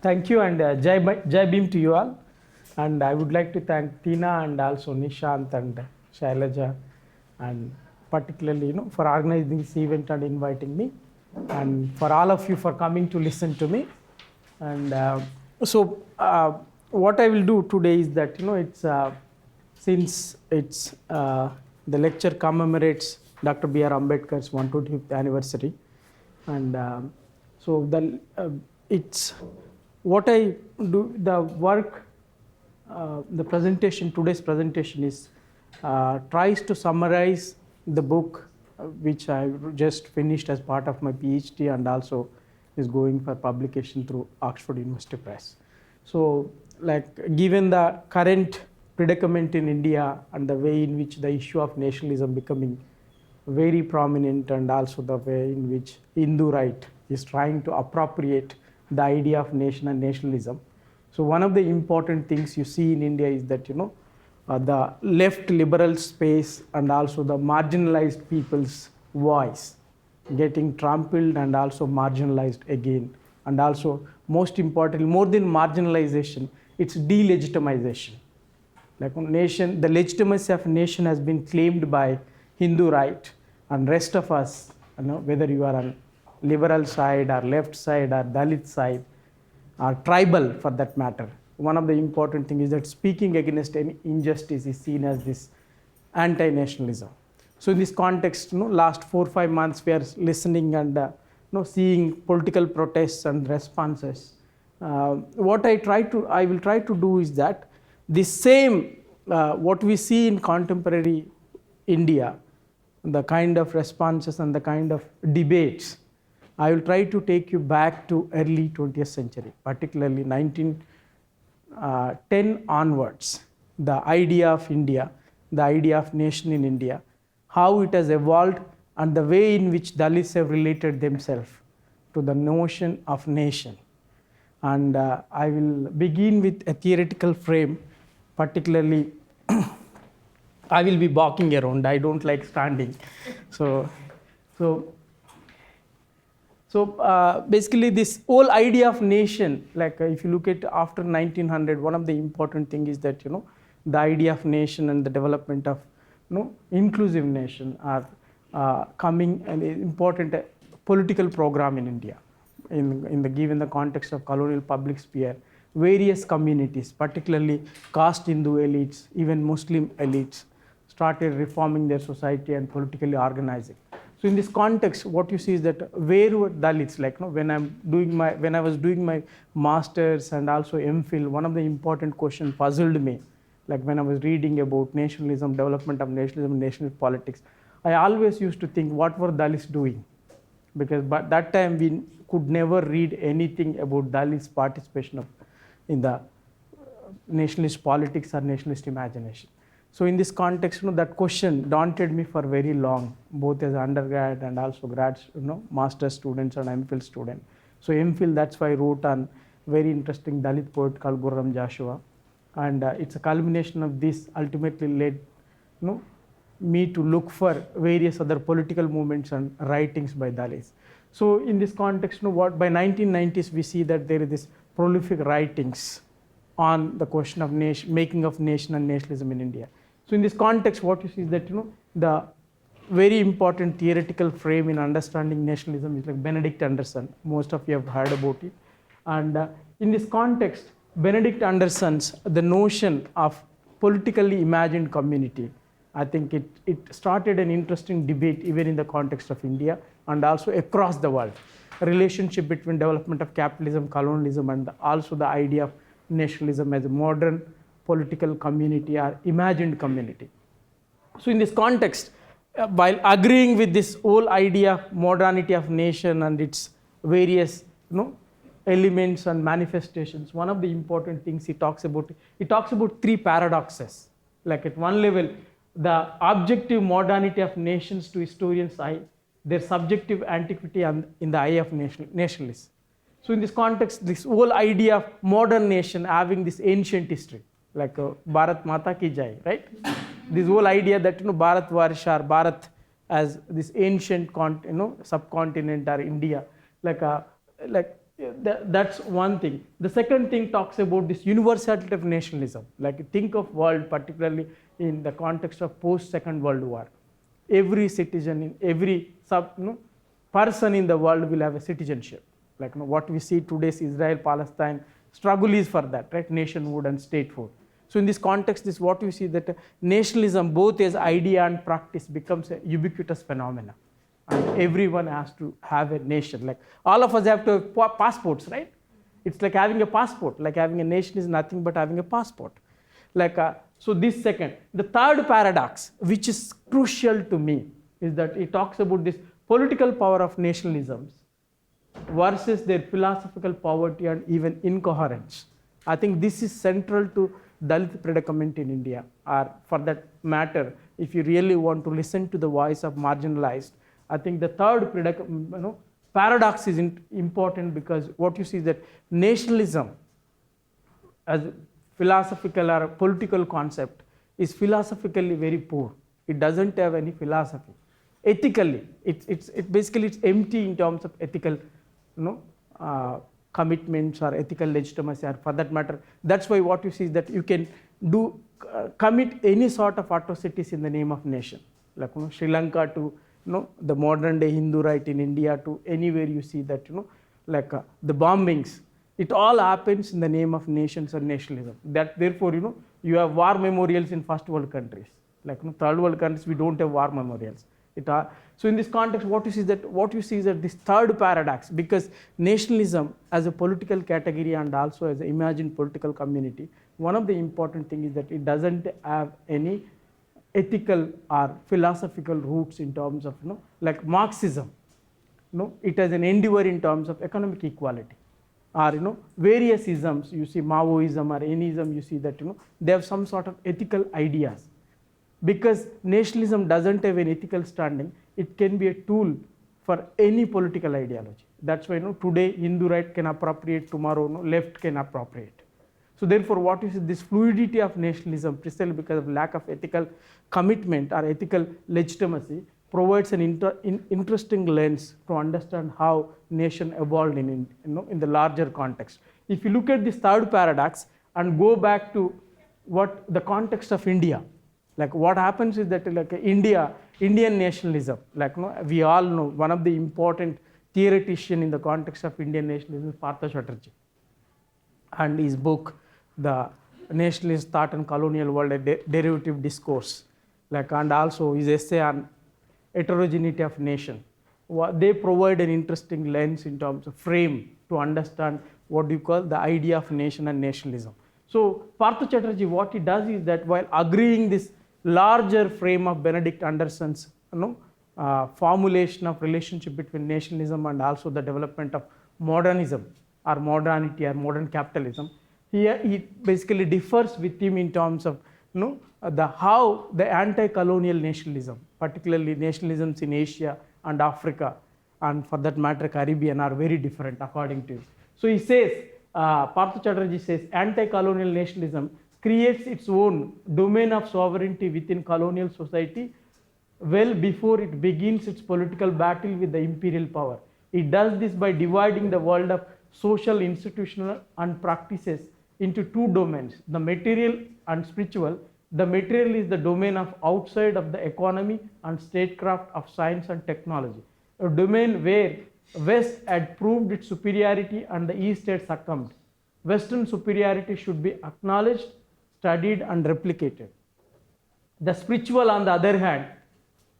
Thank you, and Jai Bhim to you all. And I would like to thank Tina and also Nishant and Shailaja, and particularly for organizing this event and inviting me, and for all of you for coming to listen to me. And what I will do today is that it's since it's the lecture commemorates Dr. B.R. Ambedkar's 125th anniversary, and it's what I do. The work, the presentation, today's presentation is tries to summarize the book which I just finished as part of my PhD and also is going for publication through Oxford University Press. So, given the current predicament in India and the way in which the issue of nationalism becoming very prominent, and also the way in which Hindu right is trying to appropriate the idea of nation and nationalism. So one of the important things you see in India is that the left liberal space and also the marginalized people's voice getting trampled and also marginalized again, and also most importantly, more than marginalization, it's delegitimization. Like nation, the legitimacy of nation has been claimed by Hindu right, and rest of us, whether you are on liberal side or left side or Dalit side or tribal for that matter, one of the important things is that speaking against any injustice is seen as this anti-nationalism. So in this context, last 4-5 months we are listening and seeing political protests and responses. What I will try to do is that the same what we see in contemporary India, the kind of responses and the kind of debates, I will try to take you back to early 20th century, particularly 1910 onwards, the idea of India, the idea of nation in India, how it has evolved, and the way in which Dalits have related themselves to the notion of nation. And I will begin with a theoretical frame, particularly I will be walking around, I don't like standing. So basically this whole idea of nation, if you look at after 1900, one of the important thing is that the idea of nation and the development of inclusive nation are coming an important political program in India. Given the context of colonial public sphere, various communities, particularly caste Hindu elites, even Muslim elites, started reforming their society and politically organizing. So in this context, what you see is that where were Dalits? When I was doing my masters and also MPhil, one of the important questions puzzled me. When I was reading about nationalism, development of nationalism, nationalist politics, I always used to think, what were Dalits doing? Because by that time we could never read anything about Dalits' participation in the nationalist politics or nationalist imagination. So in this context, that question daunted me for very long, both as undergrad and also master students and MPhil student. So MPhil, that's why I wrote on very interesting Dalit poet called Gurram Joshua, and it's a culmination of this ultimately led me to look for various other political movements and writings by Dalits. So in this context, by 1990s we see that there is this prolific writings on the question of making of nation and nationalism in India. So in this context, what you see is that the very important theoretical frame in understanding nationalism is Benedict Anderson. Most of you have heard about it. And in this context, Benedict Anderson's the notion of politically imagined community, I think it started an interesting debate even in the context of India and also across the world. A relationship between development of capitalism, colonialism, and also the idea of nationalism as a modern political community or imagined community. So in this context, while agreeing with this whole idea of modernity of nation and its various elements and manifestations, one of the important things he talks about three paradoxes. At one level, the objective modernity of nations to historians' eye, their subjective antiquity in the eye of nationalists. So in this context, this whole idea of modern nation having this ancient history, Bharat Mata Ki Jai, right? This whole idea that Bharat Varsh or Bharat as this ancient subcontinent or India, That's one thing. The second thing talks about this universality of nationalism. Like think of world, particularly in the context of post Second World War. Every citizen in every person in the world will have a citizenship. Like what we see today's Israel-Palestine struggle is for that, right? Nationhood and statehood. So in this context, this what we see that nationalism, both as idea and practice, becomes a ubiquitous phenomenon. And everyone has to have a nation. Like all of us have to have passports, right? It's like having a passport. Like having a nation is nothing but having a passport. Like so this second. The third paradox, which is crucial to me, is that it talks about this political power of nationalisms versus their philosophical poverty and even incoherence. I think this is central to Dalit predicament in India, or for that matter, if you really want to listen to the voice of marginalized, I think the third paradox is important, because what you see is that nationalism as philosophical or political concept is philosophically very poor. It doesn't have any philosophy. Ethically, it basically it's empty in terms of ethical commitments or ethical legitimacy, or for that matter. That's why what you see is that you can do commit any sort of atrocities in the name of nation, like Sri Lanka to the modern day Hindu right in India to anywhere you see that like the bombings, it all happens in the name of nations and nationalism. That therefore you have war memorials in first world countries, like third world countries we don't have war memorials. So in this context, what you see is that this third paradox, because nationalism as a political category and also as an imagined political community, one of the important things is that it doesn't have any ethical or philosophical roots in terms of like Marxism. It has an endeavor in terms of economic equality, or various isms. You see Maoism or any ism, you see that they have some sort of ethical ideas. Because nationalism doesn't have an ethical standing, it can be a tool for any political ideology. That's why today Hindu right can appropriate, tomorrow left can appropriate. So therefore what you see, this fluidity of nationalism, precisely because of lack of ethical commitment or ethical legitimacy, provides an interesting lens to understand how nation evolved in the larger context. If you look at this third paradox and go back to what the context of India, like what happens is that like Indian nationalism, like we all know one of the important theoretician in the context of Indian nationalism is Partha Chatterjee, and his book The Nationalist Thought and Colonial World, a Derivative Discourse, like, and also his essay on heterogeneity of nation. They provide an interesting lens in terms of frame to understand what you call the idea of nation and nationalism. So Partha Chatterjee, what he does is that while agreeing this larger frame of Benedict Anderson's formulation of relationship between nationalism and also the development of modernism or modernity or modern capitalism, here he basically differs with him in terms of how the anti-colonial nationalism, particularly nationalisms in Asia and Africa, and for that matter Caribbean, are very different according to him. So he says, Partha Chatterjee says, anti-colonial nationalism creates its own domain of sovereignty within colonial society well before it begins its political battle with the imperial power. It does this by dividing the world of social, institutional and practices into two domains, the material and spiritual. The material is the domain of outside of the economy and statecraft of science and technology, a domain where West had proved its superiority and the East had succumbed. Western superiority should be acknowledged, studied and replicated. The spiritual, on the other hand,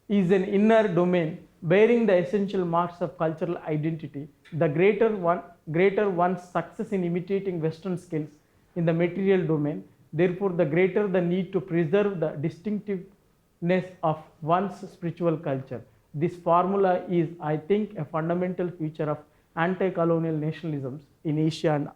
is an inner domain bearing the essential marks of cultural identity. The greater one's success in imitating Western skills in the material domain, therefore the greater the need to preserve the distinctiveness of one's spiritual culture. This formula is, I think, a fundamental feature of anti-colonial nationalisms in Asia and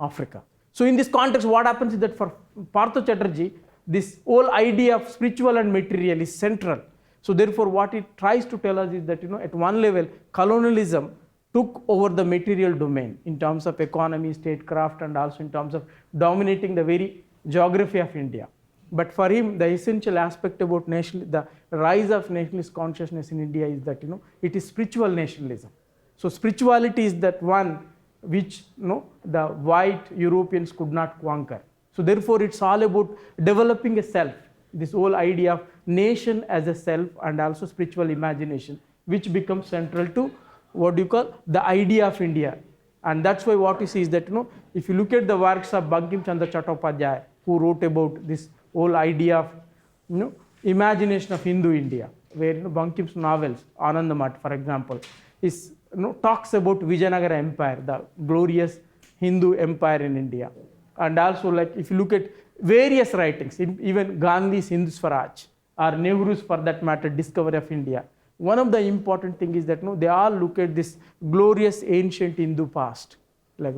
Africa. So in this context, what happens is that for Partha Chatterjee, this whole idea of spiritual and material is central. So therefore what it tries to tell us is that at one level colonialism took over the material domain in terms of economy, statecraft and also in terms of dominating the very geography of India. But for him, the essential aspect about the rise of nationalist consciousness in India is that it is spiritual nationalism. So spirituality is that one which the white Europeans could not conquer. So therefore it's all about developing a self, this whole idea of nation as a self and also spiritual imagination, which becomes central to what you call the idea of India. And that's why what you see is that if you look at the works of Bankim Chandra Chattopadhyay, who wrote about this whole idea of imagination of Hindu India, where Bankim's novels, Anandamat for example, is talks about Vijayanagara Empire, the glorious Hindu empire in India. And also, like if you look at various writings, even Gandhi's Hindu Swaraj or Nehru's, for that matter, Discovery of India, one of the important thing is that they all look at this glorious ancient Hindu past, like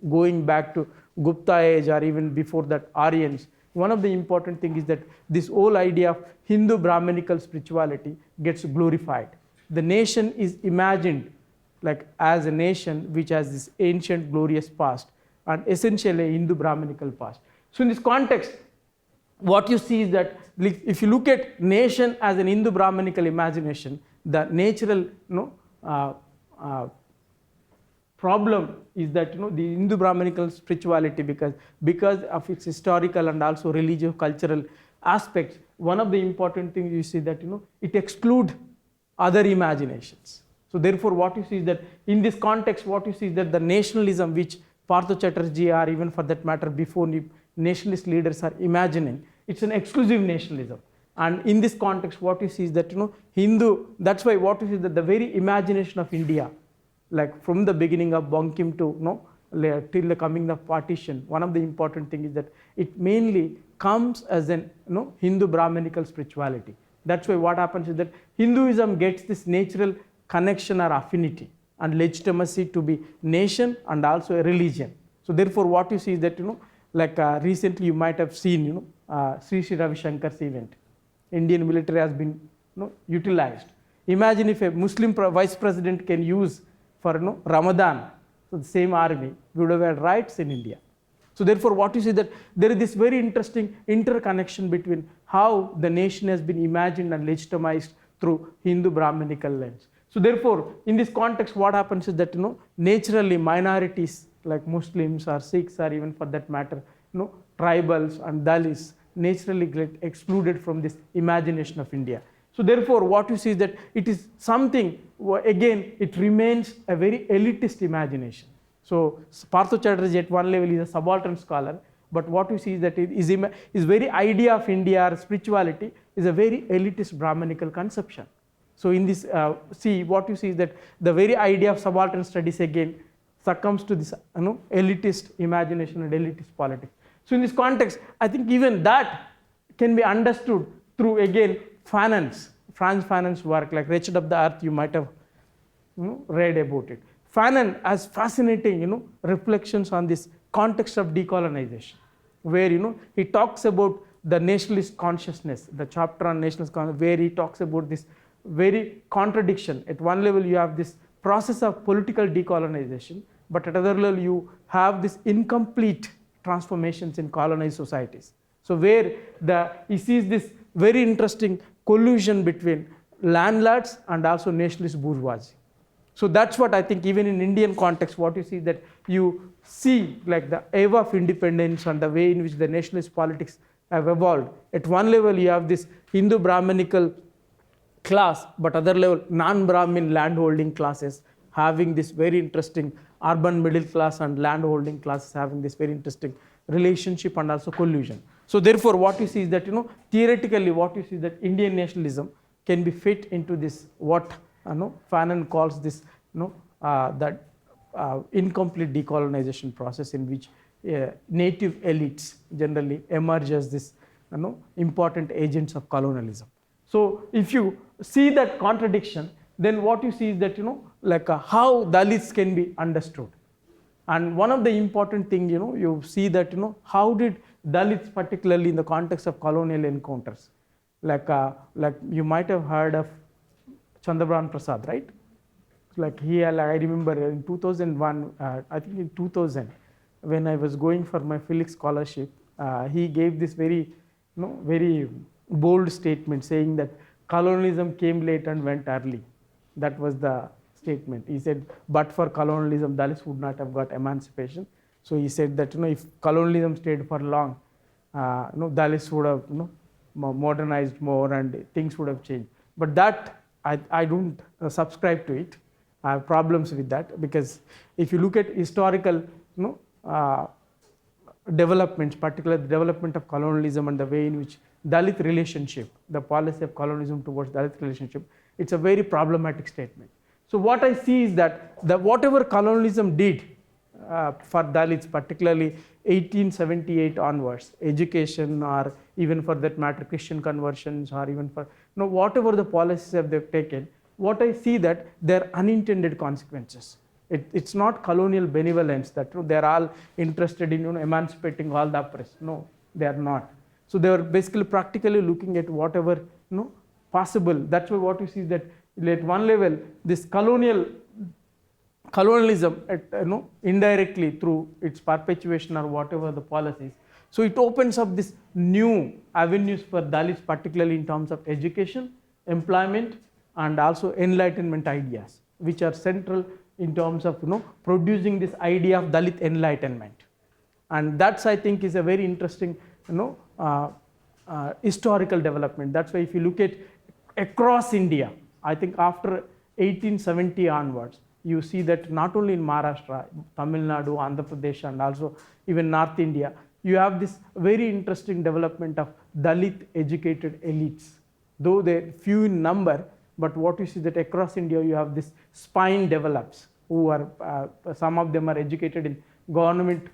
going back to Gupta age or even before that Aryans. One of the important thing is that this whole idea of Hindu Brahminical spirituality gets glorified. The nation is imagined like as a nation which has this ancient glorious past and essentially a Hindu Brahminical past. So in this context, what you see is that if you look at nation as an Hindu Brahminical imagination, the natural problem is that the Hindu Brahminical spirituality, because of its historical and also religious cultural aspects, one of the important things you see that it excludes other imaginations. So therefore what you see is that in this context, what you see is that the nationalism which Partha Chatterjee or even for that matter before nationalist leaders are imagining, it's an exclusive nationalism. And in this context what you see is that Hindu, that's why what you see is that the very imagination of India, like from the beginning of Bankim to till the coming of partition, one of the important things is that it mainly comes as an Hindu Brahminical spirituality. That's why what happens is that Hinduism gets this natural connection or affinity and legitimacy to be nation and also a religion. So therefore what you see is that like recently you might have seen Sri Sri Ravi Shankar's event. Indian military has been utilized. Imagine if a Muslim vice president can use for Ramadan, so the same army would have had riots in India. So therefore what you see that there is this very interesting interconnection between how the nation has been imagined and legitimized through Hindu Brahminical lens. So therefore in this context what happens is that naturally minorities like Muslims or Sikhs or even for that matter tribals and Dalits naturally get excluded from this imagination of India. So therefore what you see is that it is something, again it remains a very elitist imagination. So Partha Chatterjee at one level is a subaltern scholar, but what you see is that his very idea of India or spirituality is a very elitist Brahminical conception. So in this, what you see is that the very idea of subaltern studies again succumbs to this elitist imagination and elitist politics. So in this context, I think even that can be understood through again Fanon's, Franz Fanon's work, like Wretched of the Earth, you might have read about it. Fanon has fascinating reflections on this context of decolonization, where he talks about the nationalist consciousness, the chapter on nationalist consciousness, where he talks about this very contradiction. At one level you have this process of political decolonization, but at another level you have this incomplete transformations in colonized societies. So where he sees this very interesting collusion between landlords and also nationalist bourgeoisie. So that's what I think even in Indian context what you see that you see like the eva of independence and the way in which the nationalist politics have evolved. At one level you have this Hindu Brahminical class, but other level non-Brahmin landholding classes having this very interesting urban middle class and landholding classes having this very interesting relationship and also collusion. So therefore what you see is that theoretically what you see is that Indian nationalism can be fit into this what Fanon calls this that incomplete decolonization process, in which native elites generally emerge as this important agents of colonialism. So if you see that contradiction, then what you see is that like how Dalits can be understood. And one of the important thing you see that how did Dalits, particularly in the context of colonial encounters, like you might have heard of Chandrabharan Prasad, right? Like I remember in 2001, I think in 2000, when I was going for my Felix scholarship, he gave this very very bold statement saying that colonialism came late and went early. That was the statement. He said, but for colonialism, Dalits would not have got emancipation. So he said that if colonialism stayed for long, Dalits would have modernized more and things would have changed. But that I don't subscribe to it. I have problems with that, because if you look at historical developments, particularly the development of colonialism and the way in which Dalit relationship, the policy of colonialism towards Dalit relationship, it's a very problematic statement. So what I see is that whatever colonialism did for Dalits, particularly 1878 onwards, education, or even for that matter Christian conversions, or even for whatever the policies have they've taken, what I see that they're unintended consequences. It's not colonial benevolence that they're all interested in emancipating all the oppressed. No, they are not. So they were basically practically looking at whatever possible. That's why what you see is that at one level this colonialism indirectly through its perpetuation or whatever the policies, so it opens up this new avenues for Dalits, particularly in terms of education, employment, and also enlightenment ideas, which are central in terms of producing this idea of Dalit Enlightenment. And that's, I think, is a very interesting historical development. That's why if you look at across India, I think after 1870 onwards, you see that not only in Maharashtra, Tamil Nadu, Andhra Pradesh, and also even North India, you have this very interesting development of Dalit educated elites. Though they're few in number, but what you see that across India you have this spine develops, who are some of them are educated in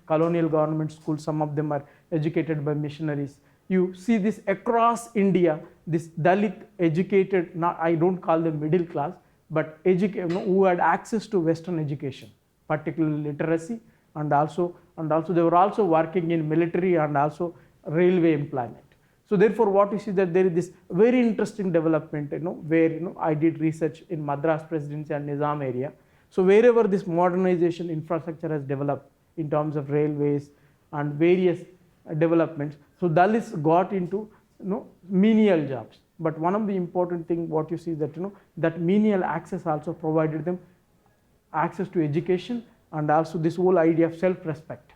colonial government schools, some of them are educated by missionaries. You see this across India, this Dalit educated, I don't call them middle class, but who had access to Western education, particularly literacy, and also they were also working in military and also railway employment. So therefore what you see that there is this very interesting development, where I did research in Madras Presidency and Nizam area. So wherever this modernization infrastructure has developed in terms of railways and various developments, so Dalits got into menial jobs. But one of the important thing what you see that that menial access also provided them access to education and also this whole idea of self-respect.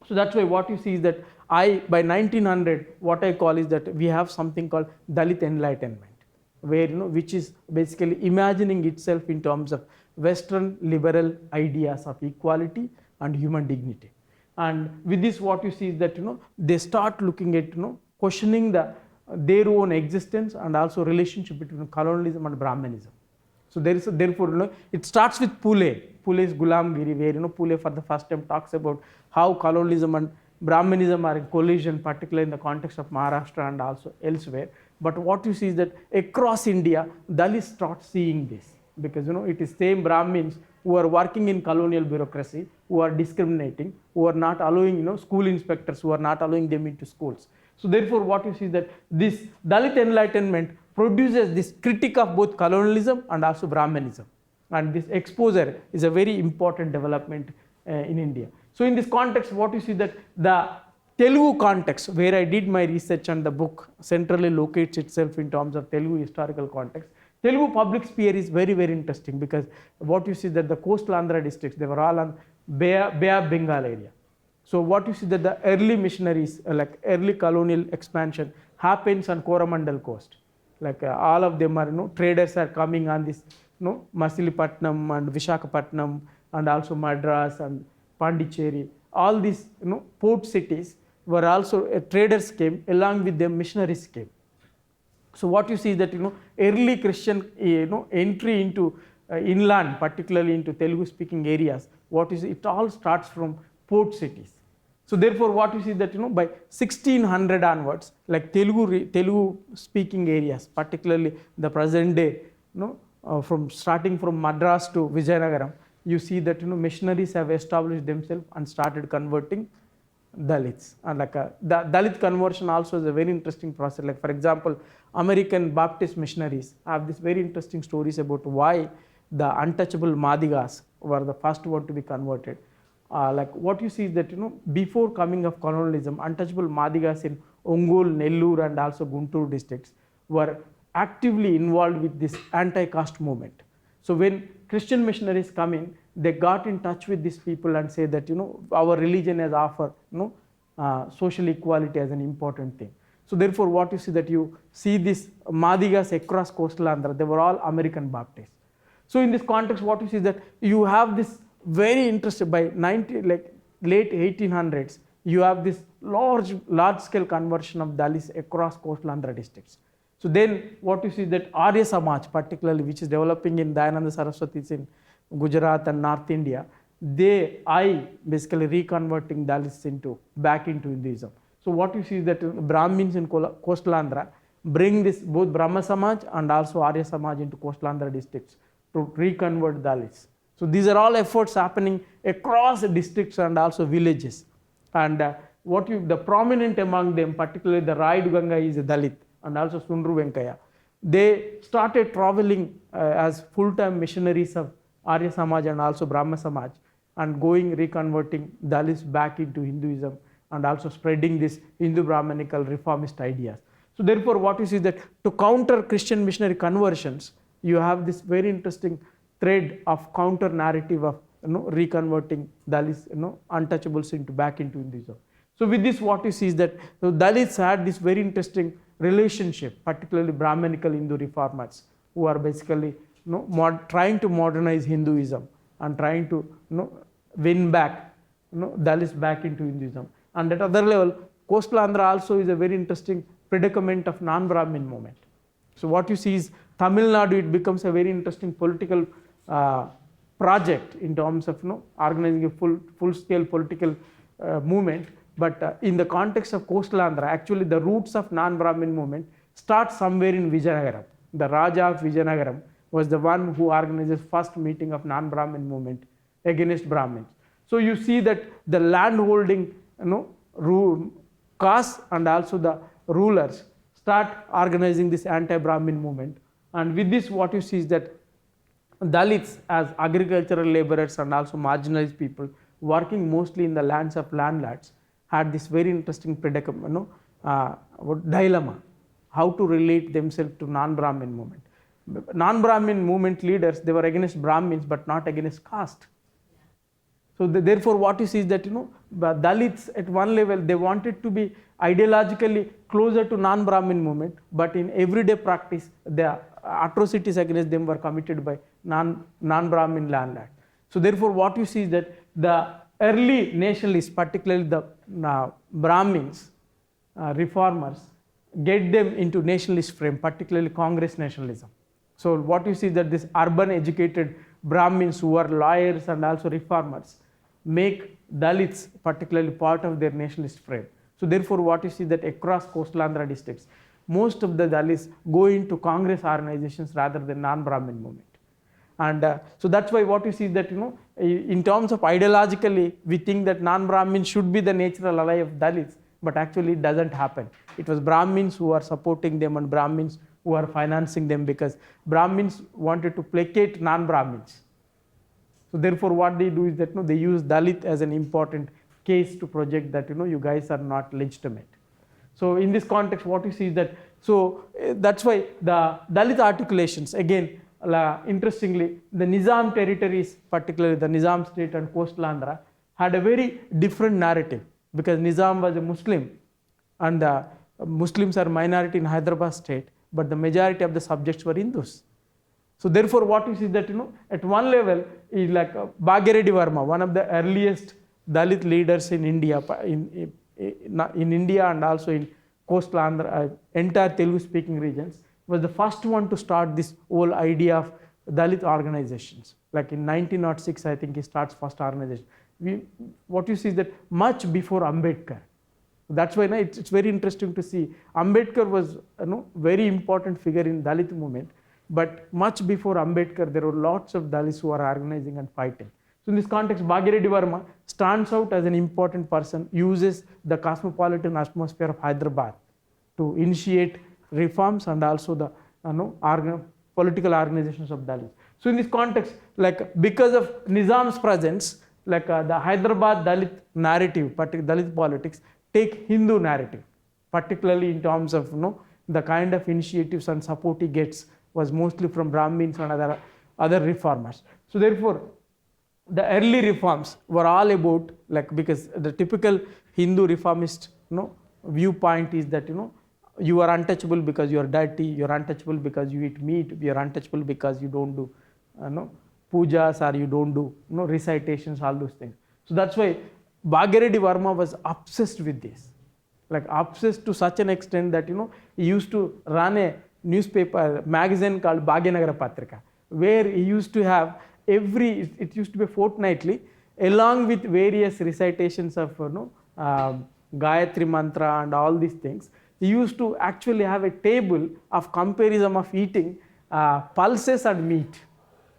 So that's why what you see is that by 1900, what I call is that we have something called Dalit Enlightenment, where which is basically imagining itself in terms of Western liberal ideas of equality and human dignity. And with this, what you see is that they start looking at questioning their own existence and also relationship between colonialism and Brahmanism. So therefore it starts with Pule's Gulamgiri, where Pule for the first time talks about how colonialism and Brahmanism are in collision, particularly in the context of Maharashtra and also elsewhere. But what you see is that across India, Dalits start seeing this, because it is same Brahmins who are working in colonial bureaucracy, who are discriminating, who are not allowing school inspectors, who are not allowing them into schools. So therefore what you see is that this Dalit Enlightenment produces this critique of both colonialism and also Brahmanism, and this exposure is a very important development in India. So in this context, what you see that the Telugu context, where I did my research and the book centrally locates itself in terms of Telugu historical context, Telugu public sphere is very, very interesting, because what you see that the coastal Andhra districts, they were all on Bay of Bengal area. So what you see that the early missionaries, like early colonial expansion happens on Coromandel coast. Like all of them are, traders are coming on this, Machilipatnam and Visakhapatnam and also Madras and Pondicherry. All these, port cities were also, traders came, along with them missionaries came. So what you see is that, early Christian, entry into inland, particularly into Telugu speaking areas, what you see, it all starts from port cities. So therefore what you see that by 1600 onwards, like Telugu speaking areas, particularly the present day, from starting from Madras to Vijayanagaram, you see that missionaries have established themselves and started converting Dalits. And like the Dalit conversion also is a very interesting process. Like for example, American Baptist missionaries have this very interesting stories about why the untouchable Madigas were the first one to be converted. Like what you see is that before coming of colonialism, untouchable Madigas in Ongole, Nellore and also Guntur districts were actively involved with this anti-caste movement. So when Christian missionaries come in, they got in touch with these people and say that, our religion has offered, social equality as an important thing. So therefore, what you see this Madigas across coastal Andhra, they were all American Baptists. So in this context, what you see is that you have this very interesting, by late 1800s, you have this large scale conversion of Dalits across coastal Andhra districts. So then what you see is that Arya Samaj particularly, which is developing in Dayananda Saraswati's in Gujarat and North India, they basically reconverting Dalits back into Hinduism. So what you see is that Brahmins in coastal Andhra bring this both Brahma Samaj and also Arya Samaj into coastal Andhra districts to reconvert Dalits. So these are all efforts happening across districts and also villages. And the prominent among them, particularly the Raidu Ganga, is a Dalit, and also Sundru Venkaya. They started traveling as full-time missionaries of Arya Samaj and also Brahma Samaj, and reconverting Dalits back into Hinduism and also spreading this Hindu Brahmanical reformist ideas. So therefore, what you see is that to counter Christian missionary conversions, you have this very interesting thread of counter narrative of reconverting Dalits, untouchables back into Hinduism. So with this, what you see is that the Dalits had this very interesting relationship, particularly Brahmanical Hindu reformers, who are basically trying to modernize Hinduism and trying to win back Dalits back into Hinduism. And at other level, coastal Andhra also is a very interesting predicament of non-Brahmin movement. So what you see is Tamil Nadu, it becomes a very interesting political project in terms of organizing a full-scale political movement. But in the context of coastal Andhra, actually the roots of non-Brahmin movement start somewhere in Vijayanagaram. The Raja of Vijayanagaram was the one who organizes first meeting of non-Brahmin movement against Brahmins. So you see that the land-holding castes and also the rulers start organizing this anti-Brahmin movement. And with this, what you see is that Dalits as agricultural laborers and also marginalized people working mostly in the lands of landlords had this very interesting predicament, dilemma, how to relate themselves to non-Brahmin movement. Non-Brahmin movement leaders, they were against Brahmins but not against caste. So therefore, what you see is that Dalits at one level, they wanted to be ideologically closer to non-Brahmin movement, but in everyday practice, the atrocities against them were committed by non-Brahmin landlords. So therefore, what you see is that the early nationalists, particularly the Brahmins, reformers, get them into nationalist frame, particularly Congress nationalism. So what you see is that this urban educated Brahmins who are lawyers and also reformers make Dalits particularly part of their nationalist frame. So therefore, what you see that across coastal Andhra districts, most of the Dalits go into Congress organizations rather than non-Brahmin movement. And so that's why what you see is that, in terms of ideologically, we think that non-Brahmin should be the natural ally of Dalits, but actually it doesn't happen. It was Brahmins who are supporting them and Brahmins who are financing them, because Brahmins wanted to placate non-Brahmins. So therefore, what they do is that they use Dalit as an important case to project that you guys are not legitimate. So in this context, what you see is that, so that's why the Dalit articulations, again, interestingly, the Nizam territories, particularly the Nizam state and coastal Andhra, had a very different narrative, because Nizam was a Muslim and the Muslims are minority in Hyderabad state, but the majority of the subjects were Hindus. So therefore, what you see is that at one level is like Bhagireddy Verma, one of the earliest Dalit leaders in India, in India and also in coastal Andhra, entire Telugu speaking regions, was the first one to start this whole idea of Dalit organizations. Like in 1906, I think he starts first organization. What you see is that much before Ambedkar. That's why it's very interesting to see. Ambedkar was very important figure in Dalit movement, but much before Ambedkar, there were lots of Dalits who are organizing and fighting. So in this context, Bhagireddy Verma stands out as an important person, uses the cosmopolitan atmosphere of Hyderabad to initiate reforms and also the political organizations of Dalits. So in this context, like because of Nizam's presence, like the Hyderabad Dalit narrative, particularly Dalit politics, take Hindu narrative, particularly in terms of the kind of initiatives and support he gets was mostly from Brahmins and other other reformers. So therefore, the early reforms were all about, like, because the typical Hindu reformist viewpoint is that you are untouchable because you are dirty, you are untouchable because you eat meat, you are untouchable because you don't do pujas, or you don't do recitations, all those things. So that's why Bhagireddy Varma was obsessed with this, like obsessed to such an extent that he used to run a newspaper magazine called Bhagyanagara Patrika, where he used to have it used to be fortnightly, along with various recitations of Gayatri mantra and all these things. He used to actually have a table of comparison of eating pulses and meat,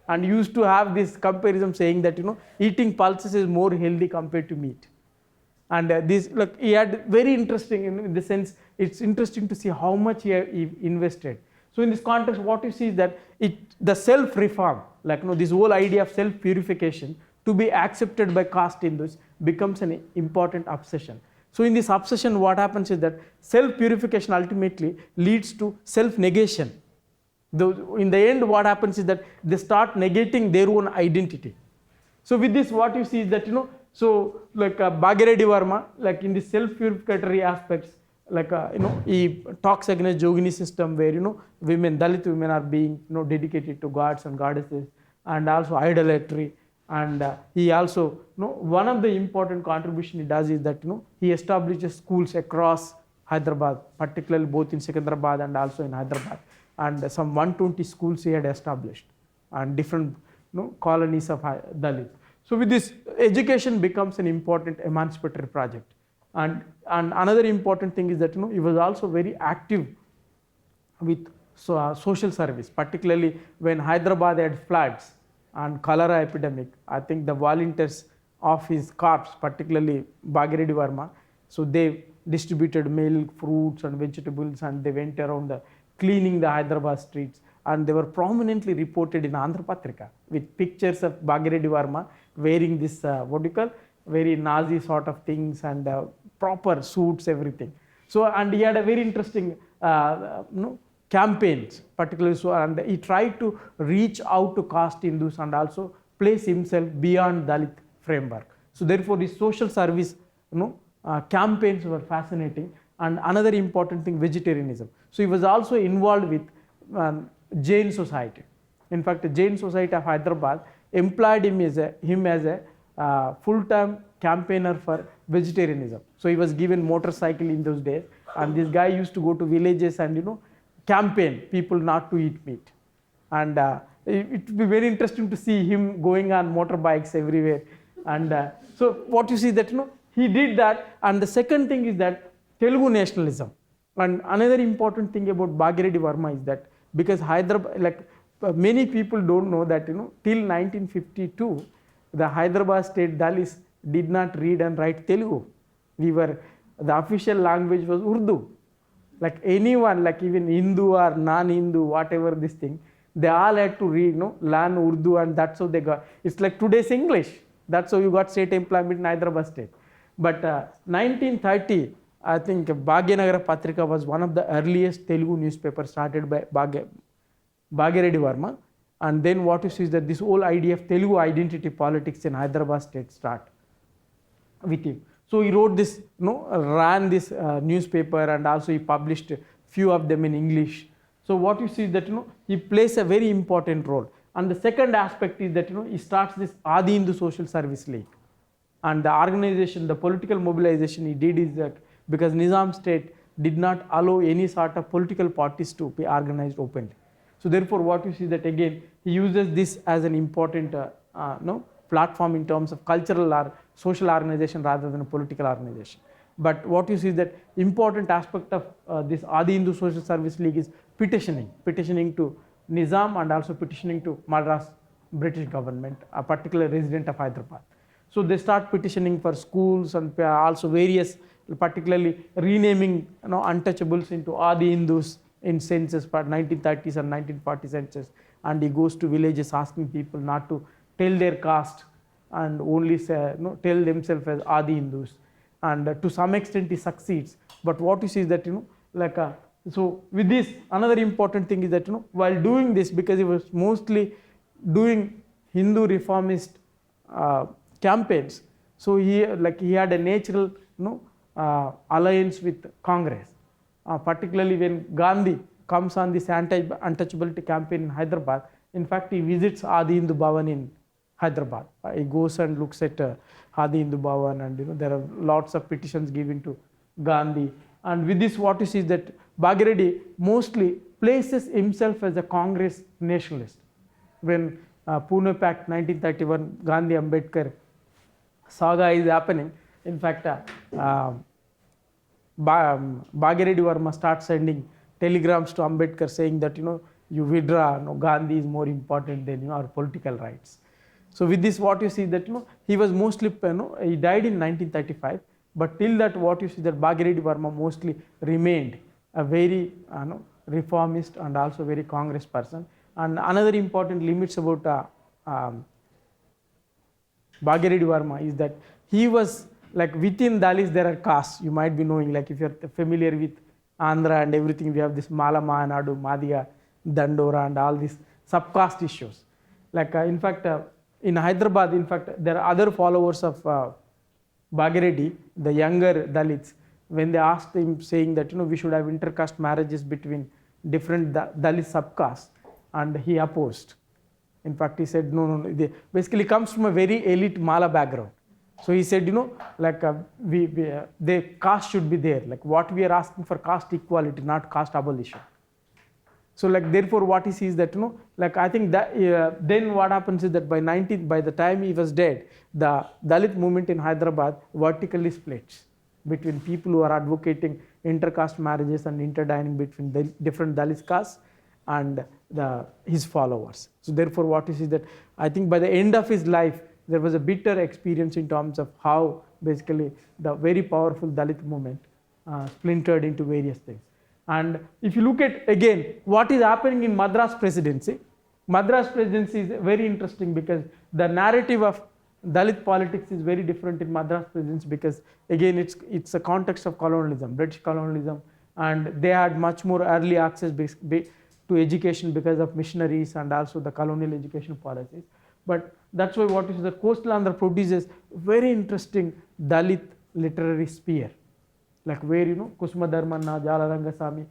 and used to have this comparison saying that eating pulses is more healthy compared to meat. And this, like, he had very interesting in the sense, it's interesting to see how much he invested. So in this context, what you see is that the self-reform, like this whole idea of self-purification to be accepted by caste Hindus becomes an important obsession. So in this obsession, what happens is that self-purification ultimately leads to self-negation. In the end, what happens is that they start negating their own identity. So with this, what you see is that so like Bhagireddy Varma, like in the self-purificatory aspects, like he talks against Jogini system, where Dalit women are being dedicated to gods and goddesses, and also idolatry. And he also one of the important contribution he does is that he establishes schools across Hyderabad, particularly both in Secunderabad and also in Hyderabad, and some 120 schools he had established, and different colonies of Dalits. So with this, education becomes an important emancipatory project. And another important thing is that he was also very active with social service, particularly when Hyderabad had floods and cholera epidemic. I think the volunteers of his corps, particularly Bhagireddy Varma, so they distributed milk, fruits and vegetables, and they went around cleaning the Hyderabad streets, and they were prominently reported in Andhra Patrika with pictures of Bhagireddy Varma wearing this very Nazi sort of things, and proper suits, everything. So, and he had a very interesting campaigns, particularly. So, and he tried to reach out to caste Hindus and also place himself beyond Dalit framework. So therefore, the social service campaigns were fascinating. And another important thing, vegetarianism. So he was also involved with Jain society. In fact, the Jain society of Hyderabad employed him as a full-time campaigner for vegetarianism. So he was given motorcycle in those days, and this guy used to go to villages and campaign people not to eat meat. And it would be very interesting to see him going on motorbikes everywhere. And so what you see that he did that. And the second thing is that Telugu nationalism. And another important thing about Bhagireddy Varma is that because Hyderabad, like many people don't know that till 1952, the Hyderabad state Dalits did not read and write Telugu. The official language was Urdu. Like anyone, like even Hindu or non-Hindu, whatever this thing, they all had to read, learn Urdu, and that's how they got. It's like today's English. That's how you got state employment in Hyderabad state. But 1930, I think Bhagyanagara Patrika was one of the earliest Telugu newspapers started by Bhagireddy Varma. And then what you see is that this whole idea of Telugu identity politics in Hyderabad state start with him. So he wrote this, ran this newspaper, and also he published few of them in English. So what you see is that he plays a very important role. And the second aspect is that he starts this Adi Hindu Social Service League. And the organization, the political mobilization he did is that because Nizam state did not allow any sort of political parties to be organized openly. So therefore, what you see that again, he uses this as an important platform in terms of cultural or social organization rather than a political organization. But what you see is that important aspect of this Adi Hindu Social Service League is petitioning to Nizam and also petitioning to Madras British government, a particular resident of Hyderabad. So they start petitioning for schools and also various, particularly renaming untouchables into Adi Hindus in census for 1930s and 1940 census, and he goes to villages asking people not to tell their caste and only say, tell themselves as Adi Hindus, and to some extent he succeeds. But what you see is that so with this, another important thing is that while doing this, because he was mostly doing Hindu reformist campaigns. So he had a natural alliance with Congress, particularly when Gandhi comes on this anti-untouchability campaign in Hyderabad. In fact, he visits Adi Hindu Bhavan in Hyderabad. He goes and looks at Adi Hindu Bhavan, and there are lots of petitions given to Gandhi. And with this, what you see is that Bhagireddy mostly places himself as a Congress nationalist. When Pune Pact 1931, Gandhi Ambedkar saga is happening, in fact, Bhagireddy Verma starts sending telegrams to Ambedkar saying that you withdraw, Gandhi is more important than our political rights. So with this, what you see that he was mostly he died in 1935, but till that, what you see that Bhagireddy Verma mostly remained a very reformist and also very Congress person. And another important limits about Bhagireddy Verma is that he was within Dalits there are castes. You might be knowing, if you're familiar with Andhra and everything, we have this Mala, Mahanadu, Madiga, Dandora and all these subcaste issues. In fact, in Hyderabad, in fact, there are other followers of Bhagireddy, the younger Dalits, when they asked him saying that we should have intercaste marriages between different Dalit subcastes, and he opposed. In fact, he said no. They basically comes from a very elite Mala background. So he said, the caste should be there. What we are asking for caste equality, not caste abolition. So therefore, what he sees that I think that then what happens is that by the time he was dead, the Dalit movement in Hyderabad vertically splits between people who are advocating intercaste marriages and interdining between the different Dalit castes and his followers. So therefore, what you see that I think by the end of his life, there was a bitter experience in terms of how basically the very powerful Dalit movement splintered into various things. And if you look at again what is happening in Madras Presidency is very interesting because the narrative of Dalit politics is very different in Madras Presidency because again it's a context of colonialism, British colonialism, and they had much more early access to education because of missionaries and also the colonial education policies. But that's why what is the coastal Andhra produces very interesting Dalit literary sphere, where Kusuma Dharmanna, Jala Rangasamy,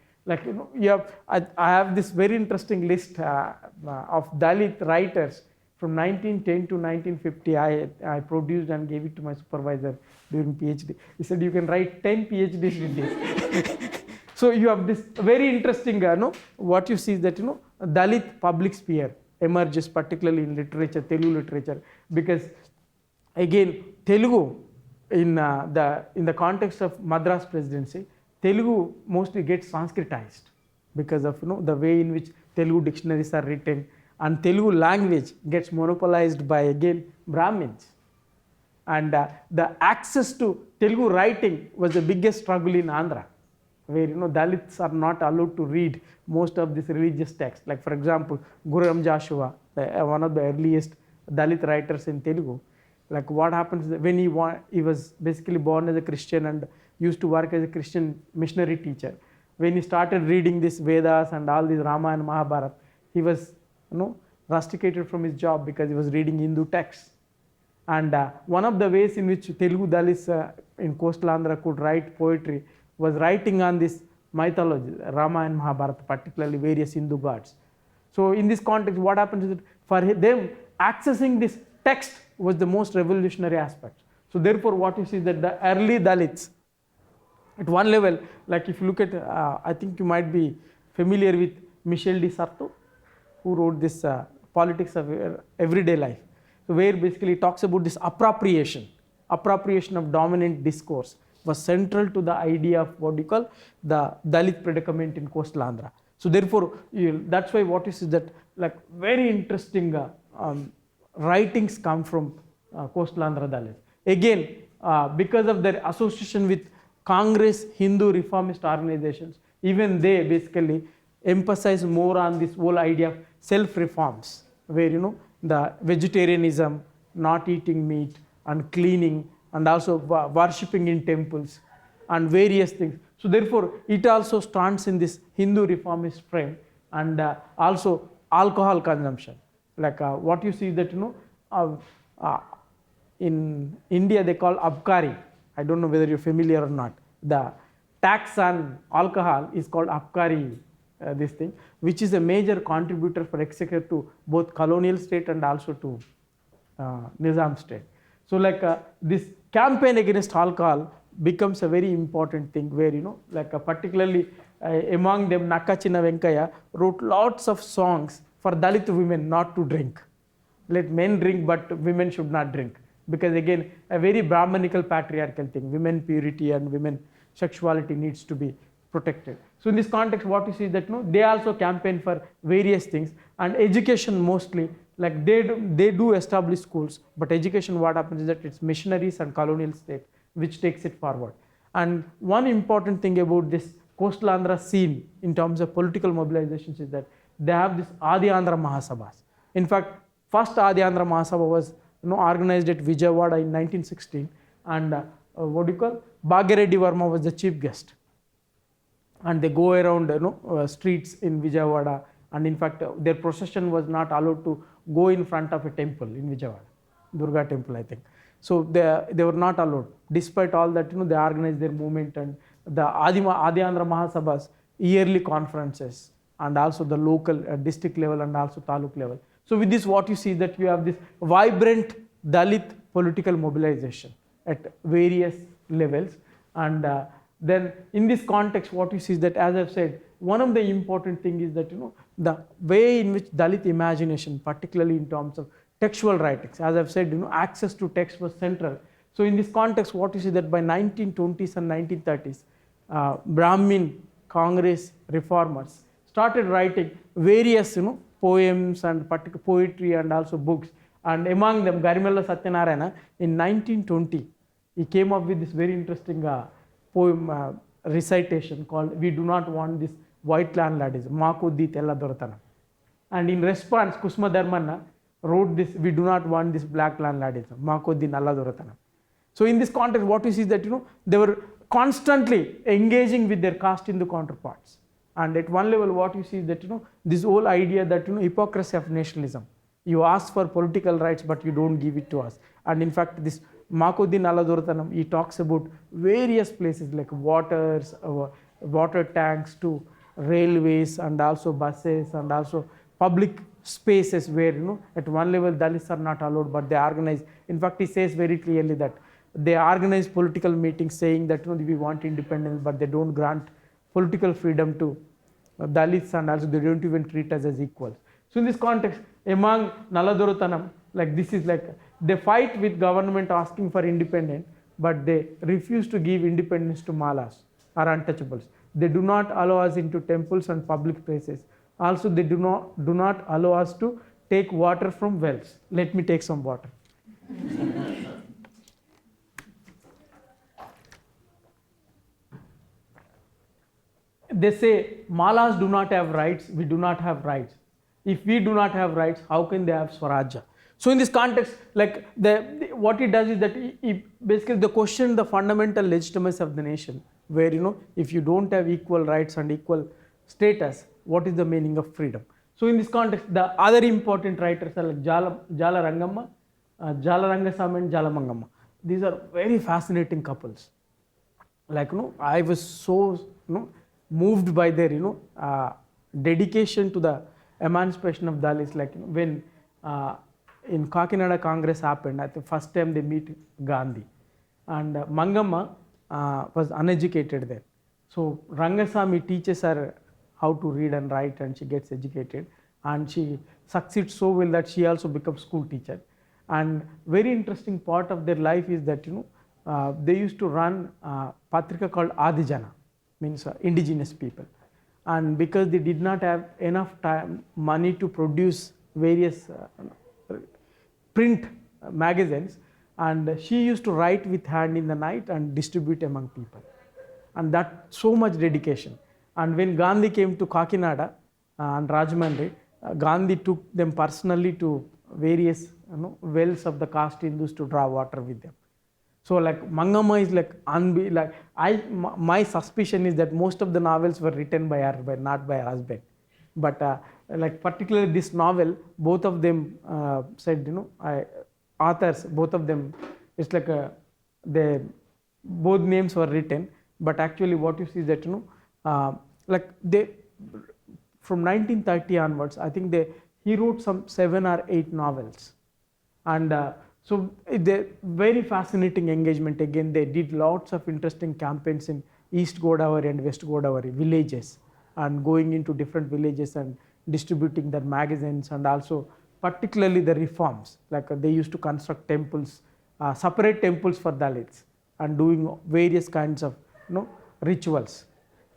I have this very interesting list of Dalit writers from 1910 to 1950. I produced and gave it to my supervisor during PhD. He said you can write 10 PhDs with this. So you have this very interesting, what you see is that Dalit public sphere emerges particularly in literature, Telugu literature, because again Telugu in the context of Madras Presidency, Telugu mostly gets Sanskritized because of the way in which Telugu dictionaries are written, and Telugu language gets monopolized by again Brahmins, and the access to Telugu writing was the biggest struggle in Andhra, where Dalits are not allowed to read most of these religious texts. For example, Guram Joshua, one of the earliest Dalit writers in Telugu, what happens is that when he was basically born as a Christian and used to work as a Christian missionary teacher. When he started reading these Vedas and all these Rama and Mahabharata, he was rusticated from his job because he was reading Hindu texts. And one of the ways in which Telugu Dalits in coastal Andhra could write poetry was writing on this mythology, Rama and Mahabharata, particularly various Hindu gods. So in this context, what happens is that for them, accessing this text was the most revolutionary aspect. So therefore, what you see is that the early Dalits, at one level, if you look at, I think you might be familiar with Michel de Certeau, who wrote this Politics of Everyday Life, so where basically talks about this appropriation of dominant discourse was central to the idea of what you call the Dalit predicament in coastal Andhra. So therefore, that's why what you see that very interesting writings come from coastal Andhra Dalits. Again, because of their association with Congress, Hindu reformist organizations, even they basically emphasize more on this whole idea of self-reforms, where the vegetarianism, not eating meat, and cleaning, and also worshipping in temples, and various things. So therefore, it also stands in this Hindu reformist frame, and also alcohol consumption. Like what you see that, uh, in India they call abkari. I don't know whether you're familiar or not. The tax on alcohol is called abkari, this thing, which is a major contributor for exchequer to both colonial state and also to Nizam state. So like this campaign against alcohol becomes a very important thing where, like particularly among them Nakka Chinna Venkaya wrote lots of songs for Dalit women not to drink. Let men drink but women should not drink, because again a very Brahmanical patriarchal thing, women purity and women sexuality needs to be protected. So in this context what you see that they also campaign for various things, and education mostly, like they do establish schools, but education what happens is that it's missionaries and colonial state which takes it forward. And one important thing about this coastal Andhra scene in terms of political mobilizations is that they have this Adi Andhra Mahasabhas. In fact, first Adi Andhra Mahasabha was organized at Vijayawada in 1916, and Bhagireddy Verma was the chief guest, and they go around streets in Vijayawada, and in fact their procession was not allowed to go in front of a temple in Vijayawada, Durga temple I think. So they were not allowed. Despite all that, they organized their movement, and the Adi Andhra Mahasabhas, yearly conferences, and also the local district level and also taluk level. So with this what you see that you have this vibrant Dalit political mobilization at various levels. And then in this context what you see is that, as I've said, one of the important thing is that the way in which Dalit imagination, particularly in terms of textual writings, as I've said, access to text was central. So in this context what you see that by 1920s and 1930s, Brahmin Congress reformers started writing various poems and particular poetry and also books, and among them Garimella Satyanarayana in 1920 he came up with this very interesting poem recitation called "We Do Not Want This White Landlordism, Maakoddi Tella Doratanam." And in response Kusma Dharmanna wrote this, "We do not want this black landlordism, Maakoddi Nalla Doratanam." So in this context what you see is that they were constantly engaging with their caste Hindu counterparts. And at one level what you see is that this whole idea that hypocrisy of nationalism, you ask for political rights but you don't give it to us. And in fact this Maakoddi Nalla Doratanam, he talks about various places like waters, water tanks to railways and also buses and also public spaces where at one level Dalits are not allowed but they organize. In fact he says very clearly that they organize political meetings saying that we want independence, but they don't grant political freedom to Dalits, and also they don't even treat us as equals. So in this context among Nalla Doratanam, like this is like they fight with government asking for independence, but they refuse to give independence to Malas or untouchables. They do not allow us into temples and public places. Also they do not allow us to take water from wells. Let me take some water. They say Malas do not have rights, we do not have rights. If we do not have rights, how can they have Swarajya? So in this context, like what it does is that it basically the question the fundamental legitimacy of the nation, where if you don't have equal rights and equal status, what is the meaning of freedom? So in this context, the other important writers are like Jala Rangamma, Jala Rangasamy and Jala Mangamma. These are very fascinating couples. Like I was so moved by their dedication to the emancipation of Dalits. Like when in Kakinada Congress happened, at the first time they meet Gandhi, and Mangamma was uneducated there. So Rangasamy teaches her how to read and write, and she gets educated, and she succeeds so well that she also becomes school teacher. And very interesting part of their life is that they used to run a patrika called Adijana, means indigenous people. And because they did not have enough money to produce various print magazines, and she used to write with hand in the night and distribute among people, and that so much dedication. And when Gandhi came to Kakinada and Rajahmundry, Gandhi took them personally to various wells of the caste Hindus to draw water with them. So like Mangamma is like my suspicion is that most of the novels were written by her, not by her husband, But like particularly this novel, both of them said, authors, both of them, it's like they both names were written, but actually what you see is that like they from 1930 onwards, I think he wrote some 7 or 8 novels, and so they very fascinating engagement. Again, they did lots of interesting campaigns in East Godavari and West Godavari villages, and going into different villages and distributing their magazines, and also particularly the reforms, like they used to construct temples, separate temples for Dalits, and doing various kinds of rituals.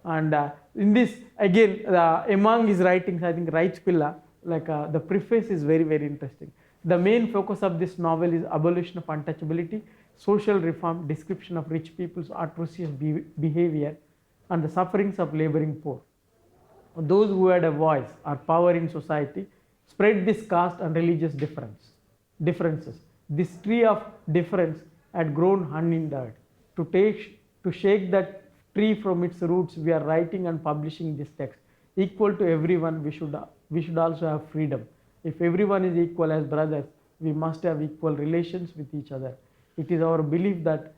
And in this, again, among his writings, I think Raich Pilla, like the preface is very, very interesting. The main focus of this novel is abolition of untouchability, social reform, description of rich people's atrocious behavior, and the sufferings of laboring poor. Those who had a voice or power in society spread this caste and religious differences. This tree of difference had grown unhindered. To shake that tree from its roots, we are writing and publishing this text. Equal to everyone, we should also have freedom. If everyone is equal as brothers, we must have equal relations with each other. It is our belief that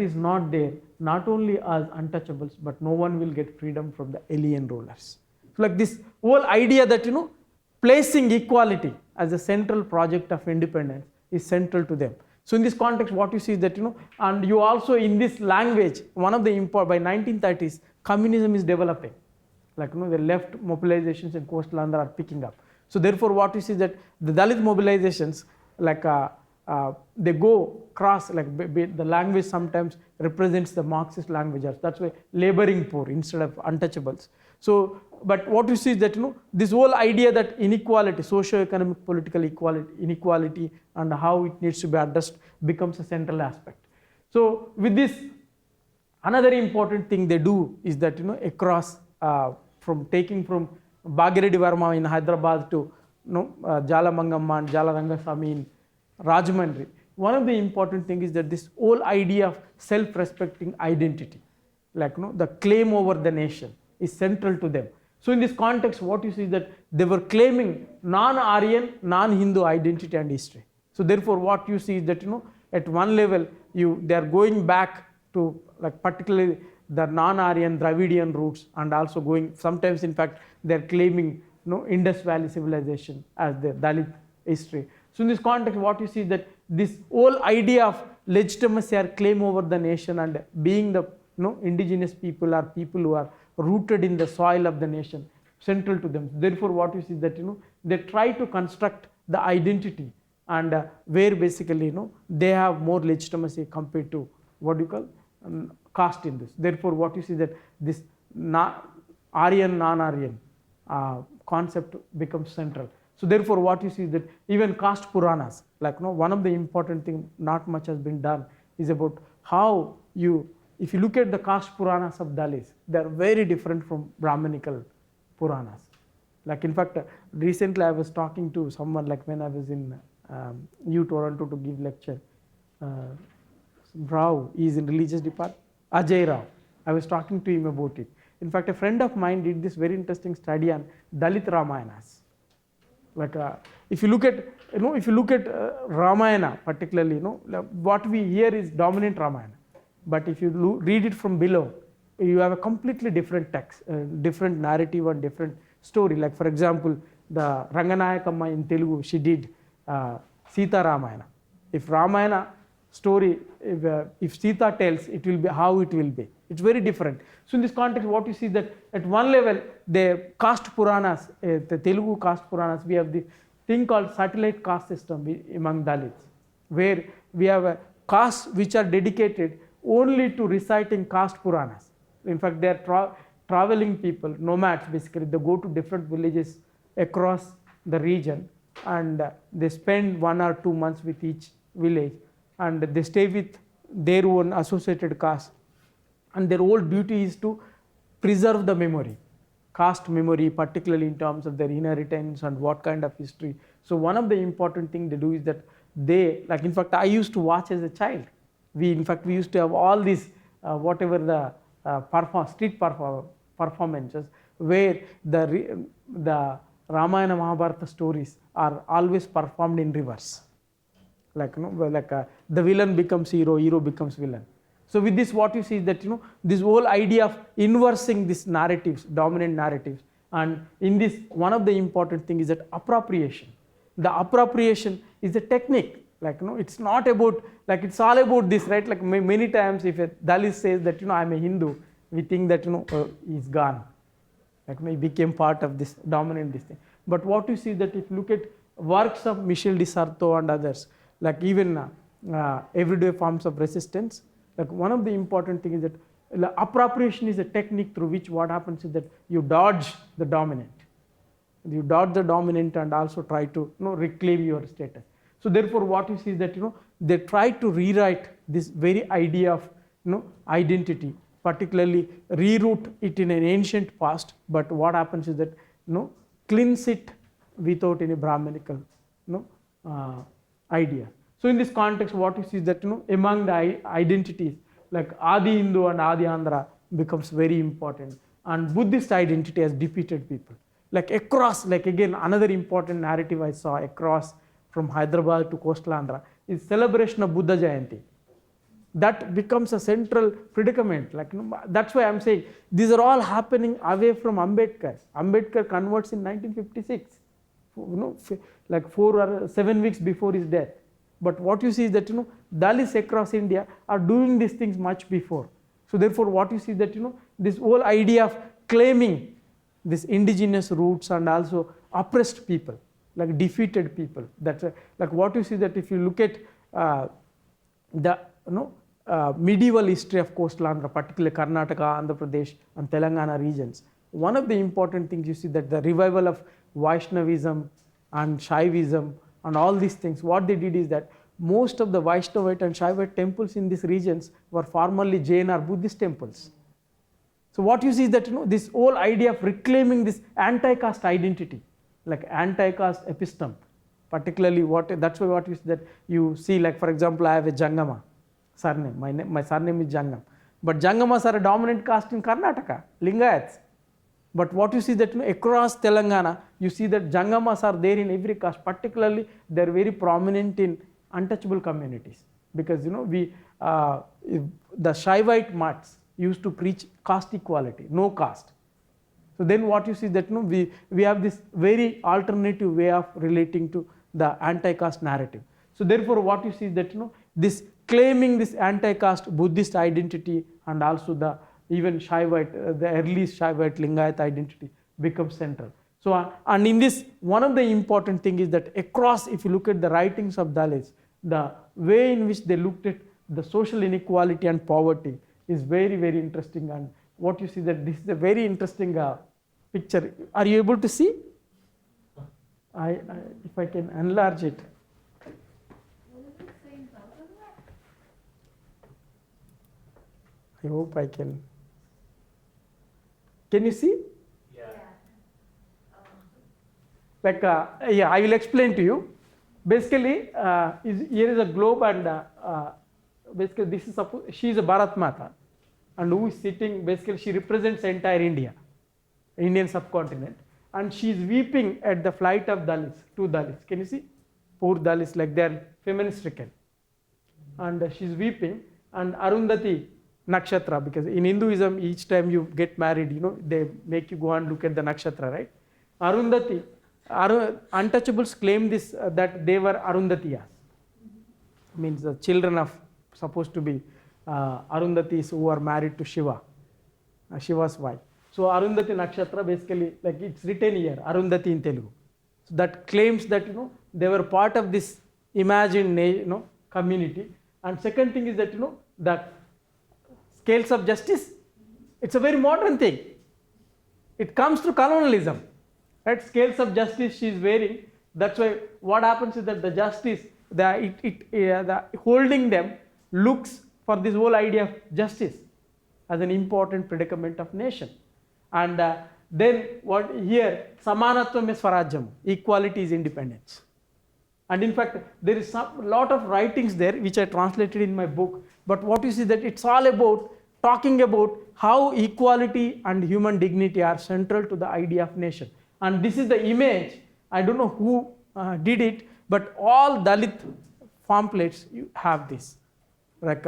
is not there, not only as untouchables, but no one will get freedom from the alien rulers. So like this whole idea that placing equality as a central project of independence is central to them. So in this context, what you see is that and you also in this language, one of the by 1930s, communism is developing. Like the left mobilizations in coastal Andhra are picking up. So therefore, what you see is that the Dalit mobilizations, like they go cross, like the language sometimes represents the Marxist languages. That's why laboring poor instead of untouchables. So, but what you see is that this whole idea that inequality, socio-economic, political inequality, and how it needs to be addressed becomes a central aspect. So with this, another important thing they do is that across from taking from Bhagiredi Varma in Hyderabad to Jala Mangamma and Jala Rangasamy in Rajahmundry, one of the important things is that this whole idea of self-respecting identity, like the claim over the nation, is central to them. So in this context, what you see is that they were claiming non-Aryan, non-Hindu identity and history. So therefore, what you see is that at one level, they are going back to like particularly the non-Aryan Dravidian roots, and also going sometimes, in fact, they are claiming Indus Valley civilization as their Dalit history. So in this context, what you see is that this whole idea of legitimacy or claim over the nation and being the indigenous people or people who are rooted in the soil of the nation, central to them. Therefore, what you see is that they try to construct the identity, and where basically they have more legitimacy compared to what you call caste in this. Therefore, what you see that this Aryan, non-Aryan concept becomes central. So therefore, what you see is that even caste Puranas, like one of the important thing not much has been done is about how if you look at the caste Puranas of Dalits, they are very different from Brahmanical Puranas. Like in fact, recently I was talking to someone, like when I was in U Toronto to give lecture. Rao is in religious department, Ajay Rao. I was talking to him about it. In fact, a friend of mine did this very interesting study on Dalit Ramayanas. Like if you look at Ramayana particularly, what we hear is dominant Ramayana. But if you read it from below, you have a completely different text, different narrative and different story. Like for example, the Ranganayakama in Telugu, she did Sita Ramayana. If Ramayana story, if Sita tells, it will be how it will be. It's very different. So in this context, what you see that at one level, the caste Puranas, the Telugu caste Puranas, we have the thing called satellite caste system among Dalits, where we have a castes which are dedicated only to reciting caste Puranas. In fact, they are traveling people, nomads basically. They go to different villages across the region, and they spend 1 or 2 months with each village, and they stay with their own associated caste, and their whole duty is to preserve the memory, caste memory, particularly in terms of their inheritance and what kind of history. So one of the important thing they do is that they, like in fact, I used to watch as a child. We used to have all these whatever the street performances, where the Ramayana Mahabharata stories are always performed in reverse. Like, the villain becomes hero becomes villain. So with this, what you see is that, this whole idea of inversing these narratives, dominant narratives, and in this, one of the important thing is that appropriation. The appropriation is a technique. Like, it's not about, like, it's all about this, right? Like, many times if a Dalit says that, I'm a Hindu, we think that, he's gone. Like, he became part of this dominant this thing. But what you see that if you look at works of Michel de Certeau and others, like even everyday forms of resistance, like one of the important things is that appropriation is a technique through which what happens is that you dodge the dominant. You dodge the dominant and also try to reclaim your status. So therefore what you see is that they try to rewrite this very idea of identity, particularly reroute it in an ancient past, but what happens is that cleanse it without any Brahmanical idea. So in this context, what you see is that among the identities, like Adi Hindu and Adi Andhra becomes very important, and Buddhist identity has defeated people. Like across, like again another important narrative I saw across from Hyderabad to coastal Andhra is celebration of Buddha Jayanti. That becomes a central predicament. Like that's why I'm saying these are all happening away from Ambedkar. Ambedkar converts in 1956, like 4 or 7 weeks before his death. But what you see is that Dalits across India are doing these things much before. So therefore what you see is that this whole idea of claiming this indigenous roots and also oppressed people, like defeated people. That's like what you see that if you look at the medieval history of coastal Andhra, particularly Karnataka, Andhra Pradesh and Telangana regions, one of the important things you see that the revival of Vaishnavism and Shaivism and all these things, what they did is that most of the Vaishnavite and Shaivite temples in these regions were formerly Jain or Buddhist temples. So what you see is that this whole idea of reclaiming this anti-caste identity, like anti-caste episteme, particularly that's why what you see that you see, like for example, I have a Jangama surname. My surname is Jangam, but Jangamas are a dominant caste in Karnataka, Lingayats. But what you see that across Telangana, you see that Jangamas are there in every caste. Particularly, they are very prominent in untouchable communities, because the Shaivite mats used to preach caste equality, no caste. So then what you see that we have this very alternative way of relating to the anti-caste narrative. So therefore what you see is that this claiming this anti-caste Buddhist identity and also the even Shaivite, the early Shaivite Lingayat identity becomes central. So and in this, one of the important thing is that across, if you look at the writings of Dalits, the way in which they looked at the social inequality and poverty is very, very interesting. And what you see that this is a very interesting picture. Are you able to see? If I can enlarge it. I hope I can. Can you see? Yeah. Like, yeah, I will explain to you. Basically, here is a globe, and basically this is she is a Bharat Mata, and who is sitting, basically she represents entire India, Indian subcontinent, and she is weeping at the flight of Dalits, 2 Dalits. Can you see? Poor Dalits, like they are famine stricken, and she is weeping, and Arundhati Nakshatra, because in Hinduism each time you get married, they make you go and look at the nakshatra, right? Arundhati, untouchables claim this, that they were Arundhatiyas, means the children of supposed to be Arundhatis who are married to Shiva, Shiva's wife. So Arundhati Nakshatra, basically, like it's written here, Arundhati in Telugu. So that claims that they were part of this imagined community. And second thing is that the scales of justice, it's a very modern thing. It comes through colonialism, right? Scales of justice she is wearing. That's why what happens is that the justice, the holding them looks for this whole idea of justice as an important predicament of nation. And then what here, Samanatvam is Swarajyam, equality is independence. And in fact, there is a lot of writings there which I translated in my book. But what you see that it's all about talking about how equality and human dignity are central to the idea of nation. And this is the image, I don't know who did it, but all Dalit pamphlets you have this. Like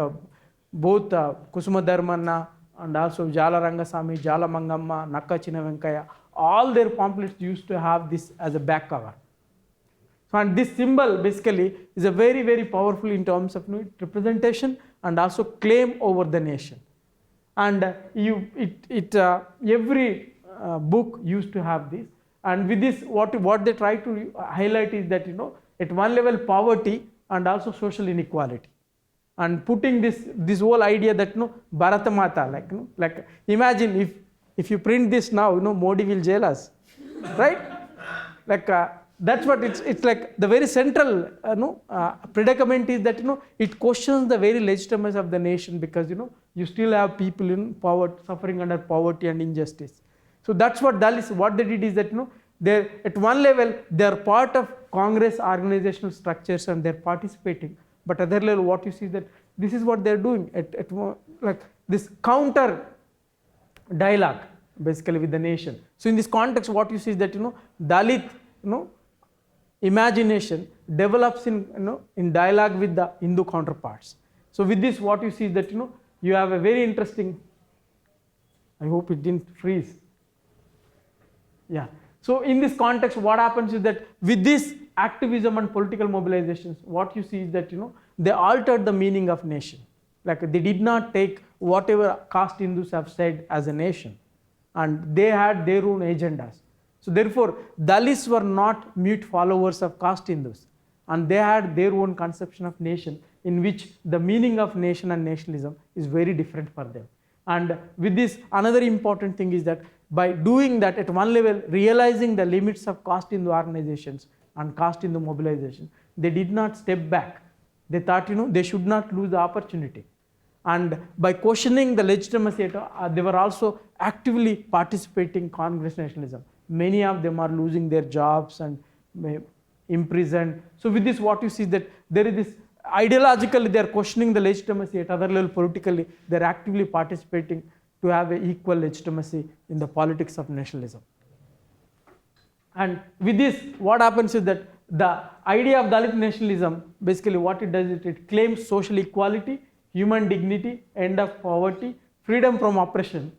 both Kusuma Dharmanna and also Jala Rangasamy, Jala Mangamma, Nakka Chinna Venkaya, all their pamphlets used to have this as a back cover. So, and this symbol basically is a very, very powerful in terms of representation and also claim over the nation. And every book used to have this. And with this, what they try to highlight is that at one level poverty and also social inequality, and putting this whole idea that Bharata Mata, like imagine if you print this now, Modi will jail us, right? Like that's what it's like. The very central predicament is that it questions the very legitimacy of the nation, because you still have people in poverty, suffering under poverty and injustice. So that's what Dalits, what they did is that they're at one level they're part of Congress organizational structures and they're participating, but other level what you see that this is what they're doing at like this counter dialogue basically with the nation. So in this context what you see is that Dalit imagination develops in dialogue with the Hindu counterparts. So with this what you see is that you have a very interesting, I hope it didn't freeze. Yeah. So in this context what happens is that with this activism and political mobilizations, what you see is that they altered the meaning of nation. Like they did not take whatever caste Hindus have said as a nation, and they had their own agendas. So therefore Dalits were not mute followers of caste Hindus, and they had their own conception of nation in which the meaning of nation and nationalism is very different for them. And with this, another important thing is that by doing that at one level, realizing the limits of caste Hindu organizations and caste Hindu mobilization, they did not step back. They thought they should not lose the opportunity. And by questioning the legitimacy, they were also actively participating in Congress nationalism. Many of them are losing their jobs and imprisoned. So with this what you see that there is this ideologically they are questioning the legitimacy, at other level politically they are actively participating to have an equal legitimacy in the politics of nationalism. And with this what happens is that the idea of Dalit nationalism, basically what it does is it claims social equality, human dignity, end of poverty, freedom from oppression,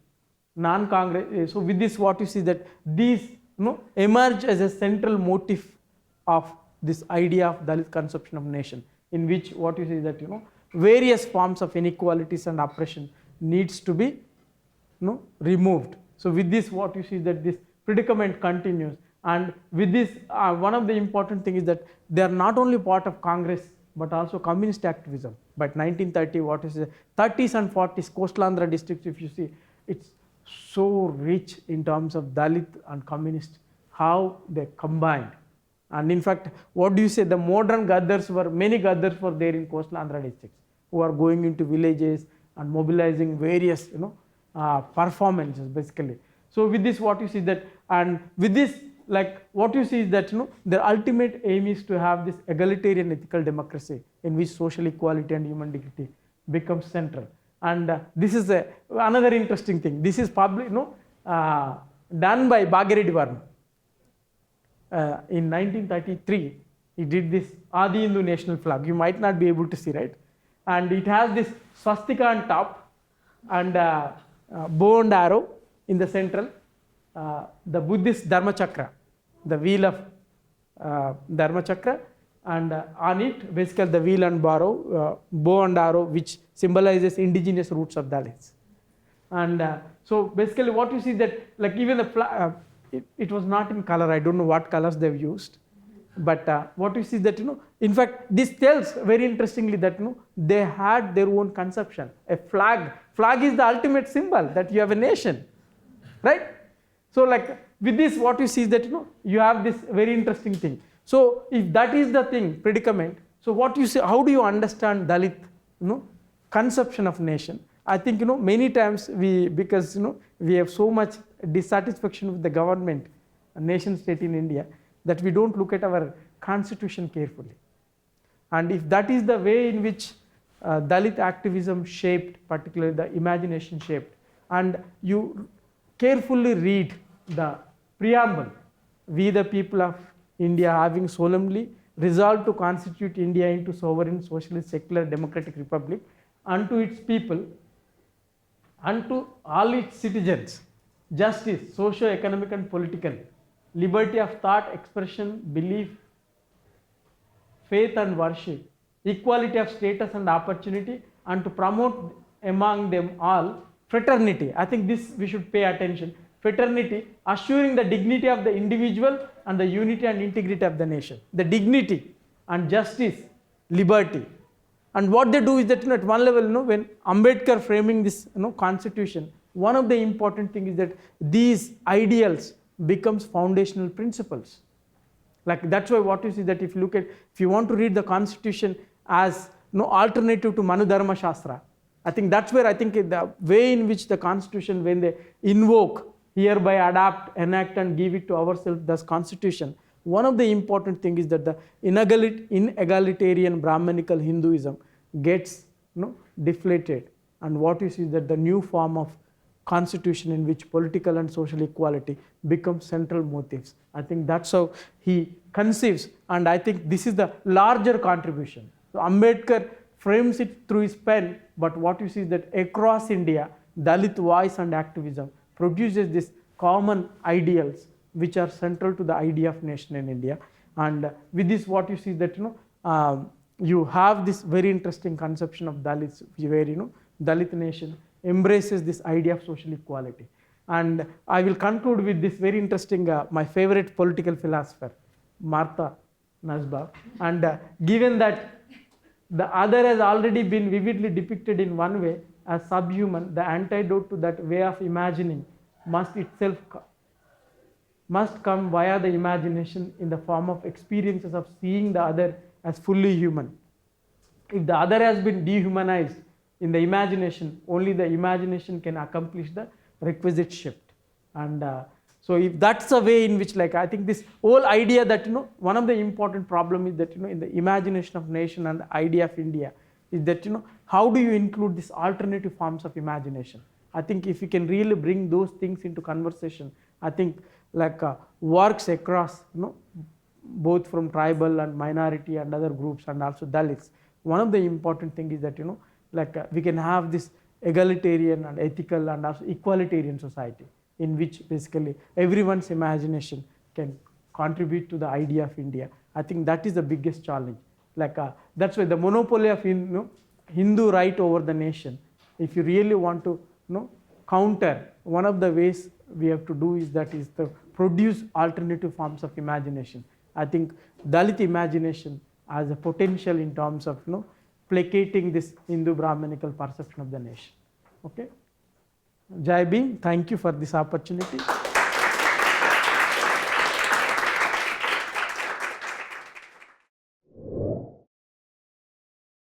non-Congress. So with this what you see that these emerge as a central motif of this idea of Dalit conception of nation, in which what you see is that various forms of inequalities and oppression needs to be removed. So with this what you see is that this predicament continues. And with this one of the important things is that they are not only part of Congress but also communist activism. But 1930 what is it, 30s and 40s coastal Andhra districts, if you see, it's so rich in terms of Dalit and communist, how they combined. And in fact what do you say, the modern Gaddars many Gaddars were there in coastal Andhra districts, who are going into villages and mobilizing various performances basically. So with this what you see that, and with this like what you see is that their ultimate aim is to have this egalitarian ethical democracy in which social equality and human dignity becomes central. And this is another interesting thing. This is probably done by Bhagireddy Varma. In 1933 he did this Adi Hindu national flag. You might not be able to see, right? And it has this swastika on top and bow and arrow in the central, the Buddhist Dharma Chakra, the wheel of Dharma Chakra, and on it basically the wheel and bow and arrow, which symbolizes indigenous roots of Dalits. And so basically what you see that like even the flag, it was not in color. I don't know what colors they've used, but what you see that in fact this tells very interestingly that they had their own conception. A flag is the ultimate symbol that you have a nation, right? So like with this what you see is that you have this very interesting thing. So if that is the thing, predicament, so what you say, how do you understand Dalit conception of nation? I think many times because we have so much dissatisfaction with the government, nation state in India, that we don't look at our constitution carefully. And if that is the way in which Dalit activism shaped, particularly the imagination shaped. And you carefully read the preamble, we the people of India having solemnly resolved to constitute India into sovereign, socialist, secular, democratic republic unto its people, unto all its citizens, justice, socio-economic and political, liberty of thought, expression, belief, faith and worship, equality of status and opportunity, and to promote among them all fraternity. I think this we should pay attention. Fraternity, assuring the dignity of the individual and the unity and integrity of the nation. The dignity and justice, liberty. And what they do is that, at one level, when Ambedkar framing this constitution, one of the important things is that these ideals becomes foundational principles. Like that's why what you see that if you want to read the constitution as alternative to Manu Dharma Shastra, I think that's where I think the way in which the constitution, when they invoke, hereby adapt, enact and give it to ourselves, thus constitution, one of the important thing is that the inegalitarian Brahmanical Hinduism gets deflated, and what you see is that the new form of constitution in which political and social equality become central motives. I think that's how he conceives, and I think this is the larger contribution. So Ambedkar frames it through his pen, but what you see is that across India, Dalit voice and activism produces these common ideals which are central to the idea of nation in India. And with this, what you see that you have this very interesting conception of Dalits, where Dalit nation embraces this idea of social equality. And I will conclude with this very interesting, my favorite political philosopher, Martha Nussbaum. And given that the other has already been vividly depicted in one way as subhuman, the antidote to that way of imagining must come via the imagination in the form of experiences of seeing the other as fully human. If the other has been dehumanized in the imagination, only the imagination can accomplish the requisite shift. And so if that's a way in which, I think this whole idea that one of the important problem is that in the imagination of nation and the idea of India is that how do you include these alternative forms of imagination? I think if you can really bring those things into conversation, I think works across both from tribal and minority and other groups and also Dalits. One of the important thing is that we can have this egalitarian and ethical and also equalitarian society in which basically everyone's imagination can contribute to the idea of India. I think that is the biggest challenge. That's why the monopoly of Hindu right over the nation, if you really want to counter, one of the ways we have to do is to produce alternative forms of imagination. I think Dalit imagination has a potential in terms of placating this Hindu Brahmanical perception of the nation. Okay. Jai Bhim, thank you for this opportunity.